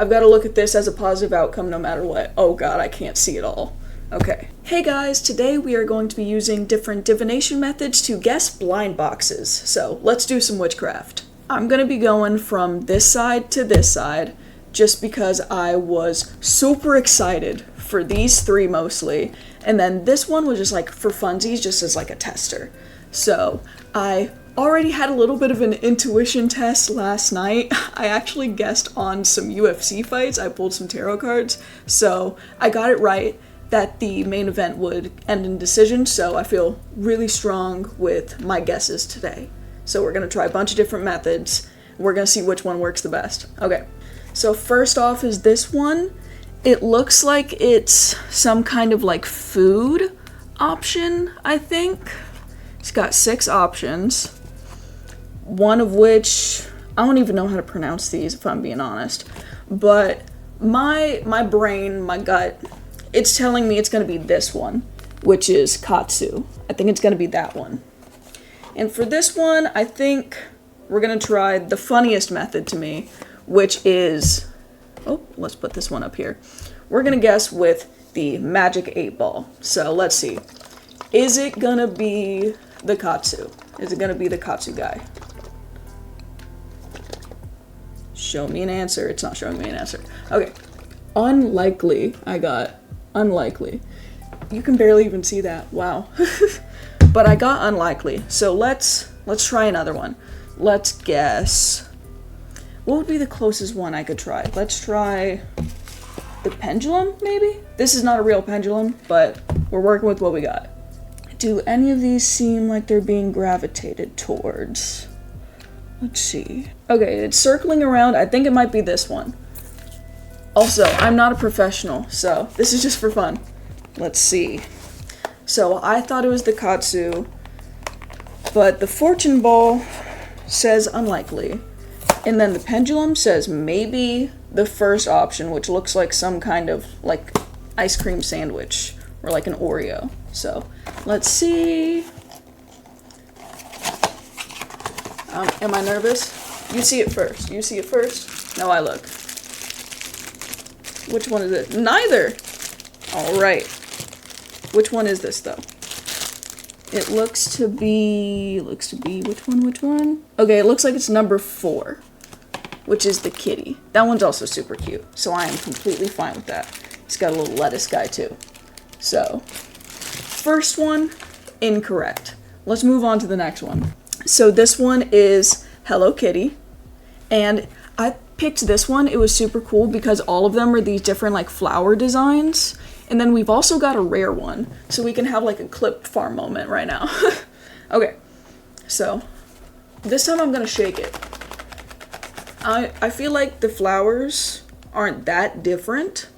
I've got to look at this as a positive outcome no matter what. Oh god, I can't see it all. Okay. Hey guys, today we are going to be using different divination methods to guess blind boxes. So let's do some witchcraft. I'm going to be going from this side to this side just because I was super excited for these three mostly. And then this one was just like for funsies, just as like a tester. So I already had a little bit of an intuition test last night. I actually guessed on some UFC fights. I pulled some tarot cards. So I got it right that the main event would end in decision. So I feel really strong with my guesses today. So we're going to try a bunch of different methods. We're going to see which one works the best. Okay, so first off is this one. It looks like it's some kind of like food option, I think. It's got 6 options. One of which, I don't even know how to pronounce these if I'm being honest. But my brain, my gut, it's telling me it's going to be this one, which is katsu. I think it's going to be that one. And for this one, I think we're going to try the funniest method to me, which is, oh, let's put this one up here. We're going to guess with the magic 8-ball. So let's see. Is it going to be the katsu? Is it going to be the katsu guy? Show me an answer. It's not showing me an answer. Okay. Unlikely. I got unlikely. You can barely even see that. Wow. But I got unlikely. So let's try another one. Let's guess. What would be the closest one I could try? Let's try the pendulum, maybe? This is not a real pendulum, but we're working with what we got. Do any of these seem like they're being gravitated towards? Let's see. Okay, it's circling around. I think it might be this one. Also, I'm not a professional, so this is just for fun. Let's see. So I thought it was the katsu, but the fortune ball says unlikely. And then the pendulum says maybe the first option, which looks like some kind of like ice cream sandwich or like an Oreo. So let's see. Am I nervous? You see it first. You see it first? No, I look. Which one is it? Neither. All right. Which one is this though? It looks to be, which one? Okay, it looks like it's number 4, which is the kitty. That one's also super cute, so I am completely fine with that. It's got a little lettuce guy too. So, first one, incorrect. Let's move on to the next one. So this one is Hello Kitty, and I picked this one. It was super cool because all of them are these different like flower designs. And then we've also got a rare one, so we can have like a clip farm moment right now. Okay, so this time I'm gonna shake it. I feel like the flowers aren't that different,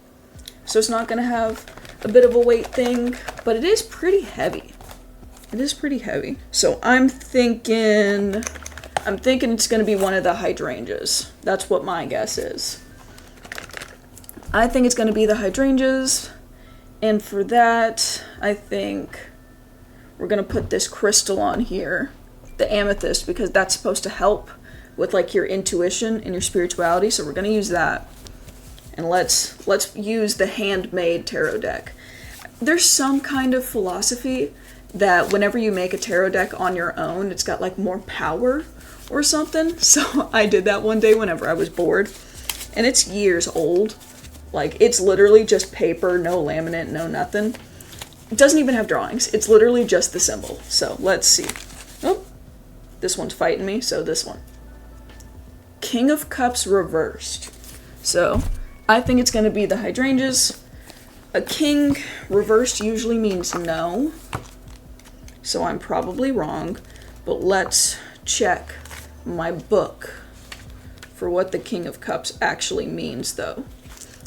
so it's not gonna have a bit of a weight thing, but it is pretty heavy. It is pretty heavy. So I'm thinking it's gonna be one of the hydrangeas. That's what my guess is. I think it's gonna be the hydrangeas. And for that, I think we're going to put this crystal on here, the amethyst, because that's supposed to help with like your intuition and your spirituality. So we're going to use that. And let's use the handmade tarot deck. There's some kind of philosophy that whenever you make a tarot deck on your own, it's got like more power or something. So I did that one day whenever I was bored. And it's years old. Like, it's literally just paper, no laminate, no nothing. It doesn't even have drawings. It's literally just the symbol. So, let's see. Oh, this one's fighting me, so this one. King of Cups reversed. So, I think it's going to be the hydrangeas. A king reversed usually means no. So, I'm probably wrong. But let's check my book for what the King of Cups actually means, though.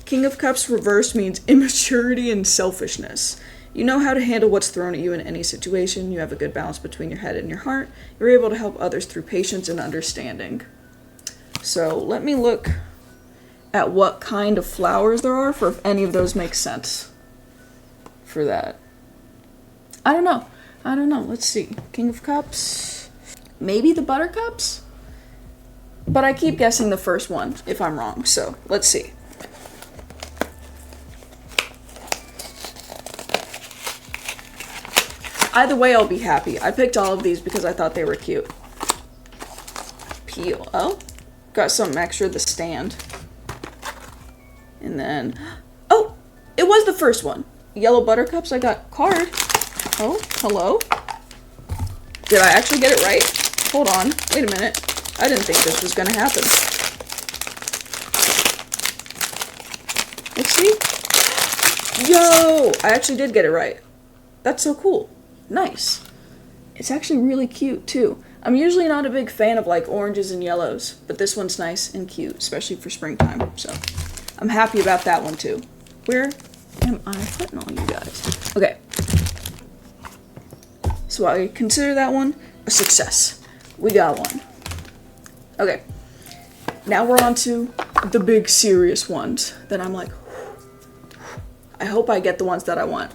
King of Cups reversed means immaturity and selfishness. You know how to handle what's thrown at you in any situation. You have a good balance between your head and your heart. You're able to help others through patience and understanding. So let me look at what kind of flowers there are for if any of those make sense for that. I don't know. Let's see. King of Cups. Maybe the buttercups? But I keep guessing the first one if I'm wrong. So let's see. Either way, I'll be happy. I picked all of these because I thought they were cute. Peel. Oh, got something extra, the stand. And then, oh, it was the first one. Yellow buttercups, I got card. Oh, hello. Did I actually get it right? Hold on, wait a minute. I didn't think this was gonna happen. Let's see. Yo, I actually did get it right. That's so cool. Nice. It's actually really cute too. I'm usually not a big fan of like oranges and yellows, but this one's nice and cute, especially for springtime. So I'm happy about that one too. Where am I putting all you guys? Okay. So I consider that one a success. We got one. Okay. Now we're on to the big serious ones. Then I'm like, I hope I get the ones that I want.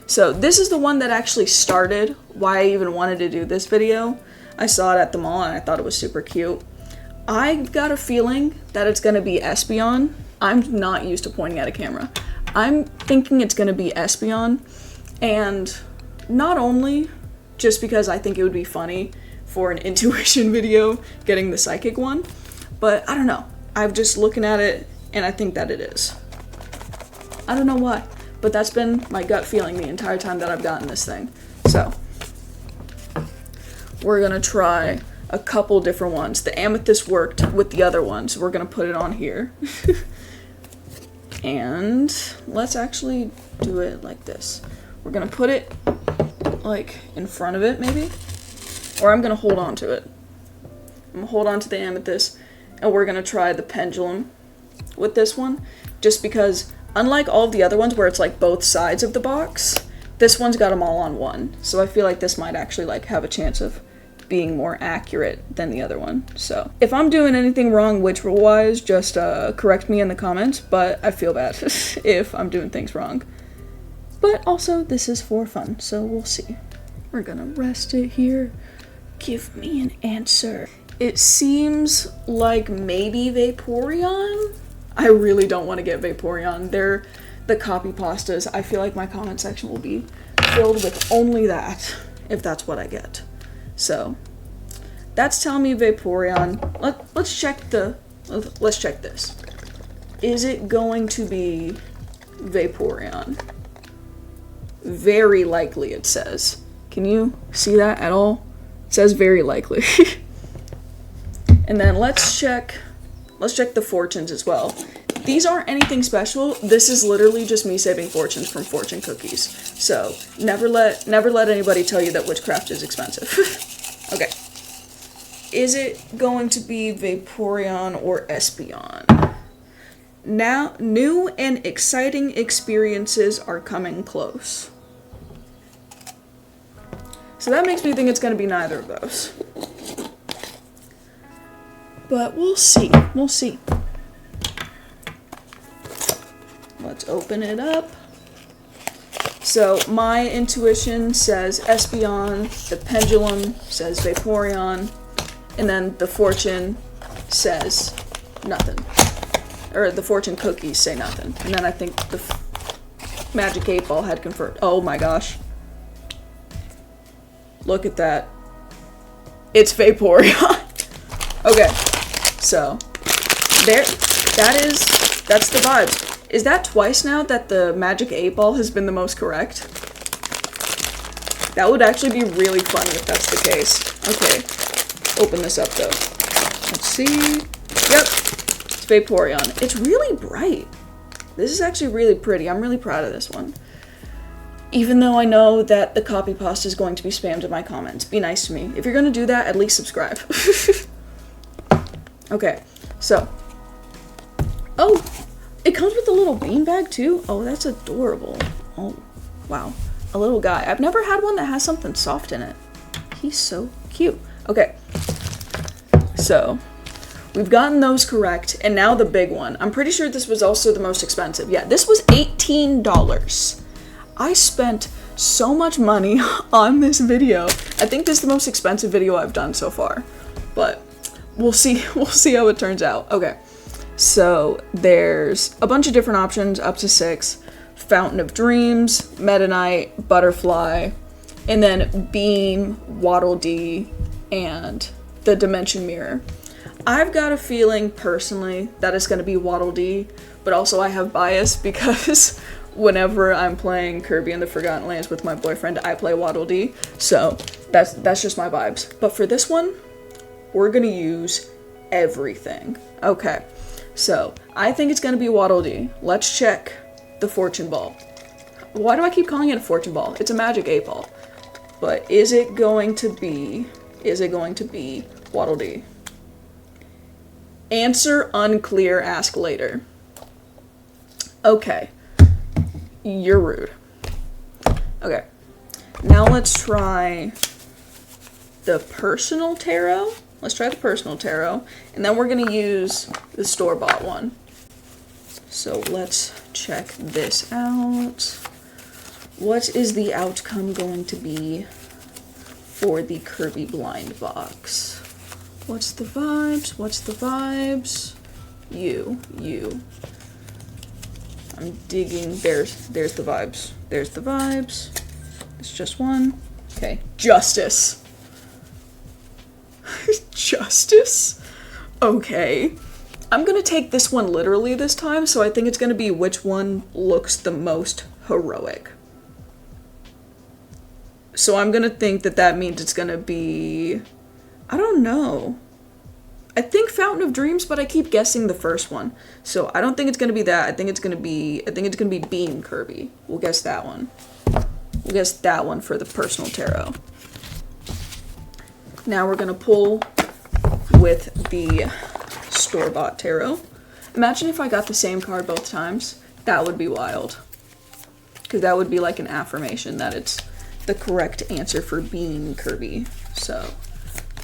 So this is the one that actually started why I even wanted to do this video. I saw it at the mall and I thought it was super cute. I got a feeling that it's gonna be Espeon. I'm not used to pointing at a camera. I'm thinking it's gonna be Espeon, and not only just because I think it would be funny for an intuition video getting the psychic one, but I don't know. I'm just looking at it and I think that it is. I don't know why, but that's been my gut feeling the entire time that I've gotten this thing. So we're gonna try a couple different ones. The amethyst worked with the other one, so we're gonna put it on here. And let's actually do it like this. We're gonna put it like in front of it maybe, or I'm gonna hold on to it. I'm gonna hold on to the amethyst, and we're gonna try the pendulum with this one, just because unlike all of the other ones where it's like both sides of the box, this one's got them all on one. So I feel like this might actually like have a chance of being more accurate than the other one. So if I'm doing anything wrong witch rule wise, just correct me in the comments, but I feel bad if I'm doing things wrong. But also this is for fun, so we'll see. We're gonna rest it here. Give me an answer. It seems like maybe Vaporeon? I really don't want to get Vaporeon. They're the copy pastas. I feel like my comment section will be filled with only that, if that's what I get. So that's telling me Vaporeon. Let's check this. Is it going to be Vaporeon? Very likely, it says. Can you see that at all? It says very likely. And then let's check the fortunes as well. These aren't anything special. This is literally just me saving fortunes from fortune cookies. So never let anybody tell you that witchcraft is expensive. Okay. Is it going to be Vaporeon or Espeon? Now, new and exciting experiences are coming close. So that makes me think it's going to be neither of those. But we'll see. We'll see. Let's open it up. So my intuition says Espeon, the pendulum says Vaporeon, and then the fortune says nothing. Or the fortune cookies say nothing. And then I think the magic 8-ball had confirmed. Oh my gosh. Look at that. It's Vaporeon. Okay. So that's the vibes. Is that twice now that the magic 8-ball has been the most correct? That would actually be really funny if that's the case. Okay, open this up though. Let's see. Yep, it's Vaporeon. It's really bright. This is actually really pretty. I'm really proud of this one. Even though I know that the copy pasta is going to be spammed in my comments. Be nice to me. If you're gonna do that, at least subscribe. Okay, so. Oh, it comes with a little beanbag too? Oh, that's adorable. Oh, wow. A little guy. I've never had one that has something soft in it. He's so cute. Okay, so we've gotten those correct, and now the big one. I'm pretty sure this was also the most expensive. Yeah, this was $18. I spent so much money on this video. I think this is the most expensive video I've done so far, but we'll see. We'll see how it turns out. Okay. So there's a bunch of different options, up to 6. Fountain of Dreams, Meta Knight, Butterfly, And then beam, Waddle Dee, and the dimension mirror. I've got a feeling personally that it's going to be Waddle Dee, but also I have bias because whenever I'm playing Kirby and the Forgotten Lands with my boyfriend, I play Waddle Dee. So that's just my vibes. But for this one, we're going to use everything. Okay, so I think it's going to be Waddle Dee. Let's check the fortune ball. Why do I keep calling it a fortune ball? It's a magic 8-ball. But is it going to be Waddle Dee? Answer unclear, ask later. Okay. You're rude. Okay. Now let's try the personal tarot. Let's try the personal tarot. And then we're going to use the store-bought one. So let's check this out. What is the outcome going to be for the Kirby blind box? What's the vibes? What's the vibes? You. I'm digging. There's the vibes. There's the vibes. It's just one. Okay. Justice. Justice? Okay. I'm gonna take this one literally this time, so I think it's gonna be which one looks the most heroic. So I'm gonna think that means it's gonna be... I don't know. I think Fountain of Dreams, but I keep guessing the first one. So I don't think it's gonna be that. I think it's gonna be Beam Kirby. We'll guess that one. We'll guess that one for the personal tarot. Now we're gonna pull with the store-bought tarot. Imagine if I got the same card both times. That would be wild. Because that would be like an affirmation that it's the correct answer for Beam Kirby. So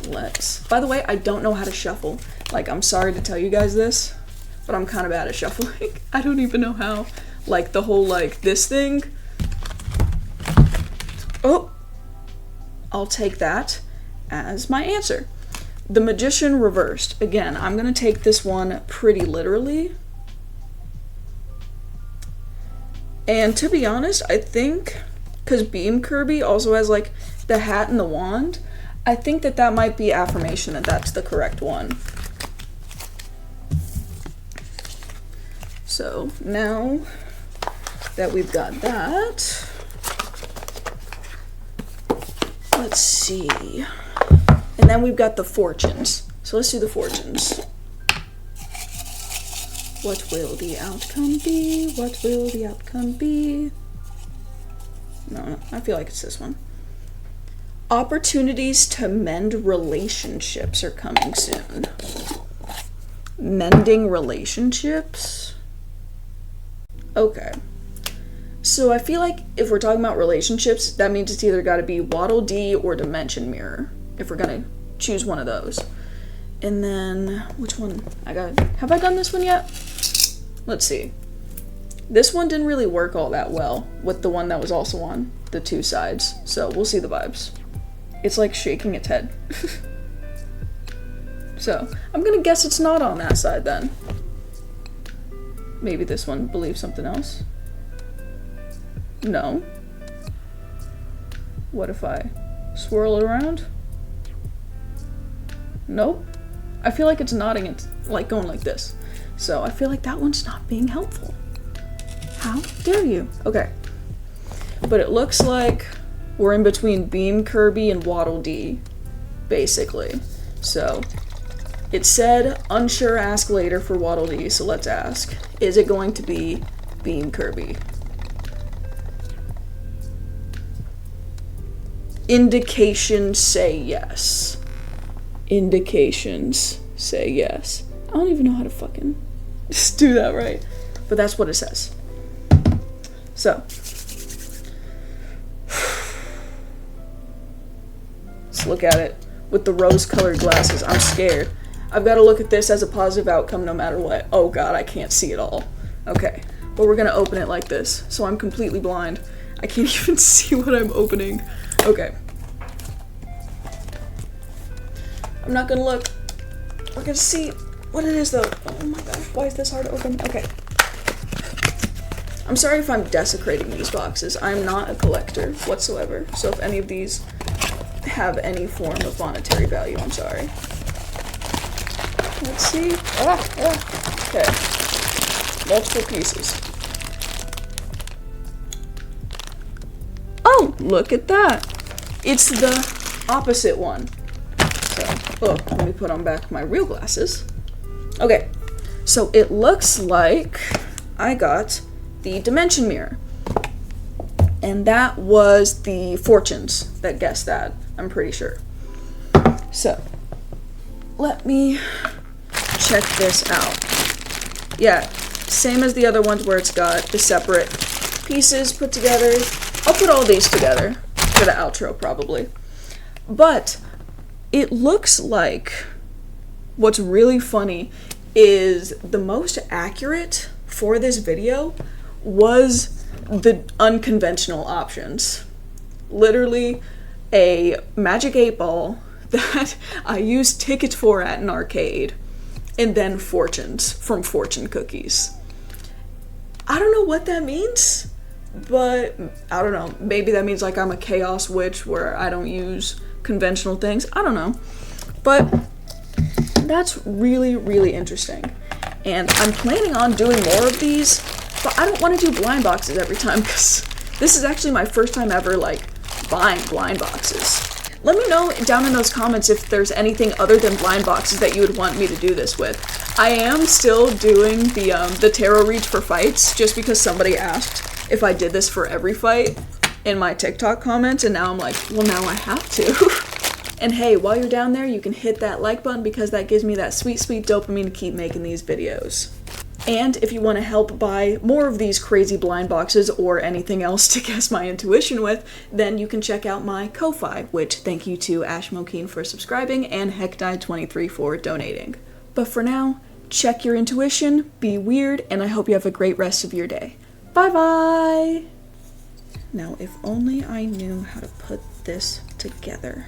let's... By the way, I don't know how to shuffle. Like, I'm sorry to tell you guys this, but I'm kind of bad at shuffling. I don't even know how. Like, the whole, like, this thing. Oh! I'll take that as my answer. The Magician reversed. Again, I'm going to take this one pretty literally. And to be honest, I think, because Beam Kirby also has, like, the hat and the wand, I think that might be affirmation that that's the correct one. So, now that we've got that, let's see. And then we've got the fortunes. So let's do the fortunes. What will the outcome be? What will the outcome be? No, I feel like it's this one. Opportunities to mend relationships are coming soon. Mending relationships? Okay. So I feel like if we're talking about relationships, that means it's either got to be Waddle Dee or Dimension Mirror, if we're gonna choose one of those. And then, which one? Have I done this one yet? Let's see. This one didn't really work all that well with the one that was also on the two sides, so we'll see the vibes. It's like shaking its head. So, I'm gonna guess it's not on that side then. Maybe this one believes something else. No. What if I swirl it around? Nope. I feel like it's nodding, it's like going like this. So I feel like that one's not being helpful. How dare you? Okay. But it looks like we're in between Beam Kirby and Waddle Dee, basically. So it said unsure, ask later for Waddle Dee, so let's ask. Is it going to be Beam Kirby? Indications say yes. Indications say yes. I don't even know how to fucking just do that right. But that's what it says. So. Let's look at it with the rose-colored glasses. I'm scared. I've got to look at this as a positive outcome no matter what. Oh god, I can't see it all. Okay. But we're going to open it like this. So I'm completely blind. I can't even see what I'm opening. Okay. I'm not gonna look. We're gonna see what it is though. Oh my gosh, why is this hard to open? Okay. I'm sorry if I'm desecrating these boxes. I'm not a collector whatsoever. So if any of these have any form of monetary value, I'm sorry. Let's see. Okay. Multiple pieces. Oh, look at that. It's the opposite one. So, let me put on back my real glasses. Okay, so it looks like I got the dimension mirror. And that was the fortunes that guessed that, I'm pretty sure. So, let me check this out. Yeah, same as the other ones where it's got the separate pieces put together. I'll put all these together for the outro probably. But it looks like what's really funny is the most accurate for this video was the unconventional options. Literally a magic 8-ball that I used tickets for at an arcade, and then fortunes from fortune cookies. I don't know what that means, but I don't know. Maybe that means like I'm a chaos witch where I don't use conventional things. I don't know. But that's really, really interesting. And I'm planning on doing more of these, but I don't want to do blind boxes every time because this is actually my first time ever like buying blind boxes. Let me know down in those comments if there's anything other than blind boxes that you would want me to do this with. I am still doing the tarot reads for fights just because somebody asked if I did this for every fight in my TikTok comments, and now I'm like, well, now I have to. And hey, while you're down there, you can hit that like button because that gives me that sweet, sweet dopamine to keep making these videos. And if you want to help buy more of these crazy blind boxes or anything else to guess my intuition with, then you can check out my Ko-Fi, which thank you to Ash Mokeen for subscribing and HeckDie23 for donating. But for now, check your intuition, be weird, and I hope you have a great rest of your day. Bye-bye! Now, if only I knew how to put this together.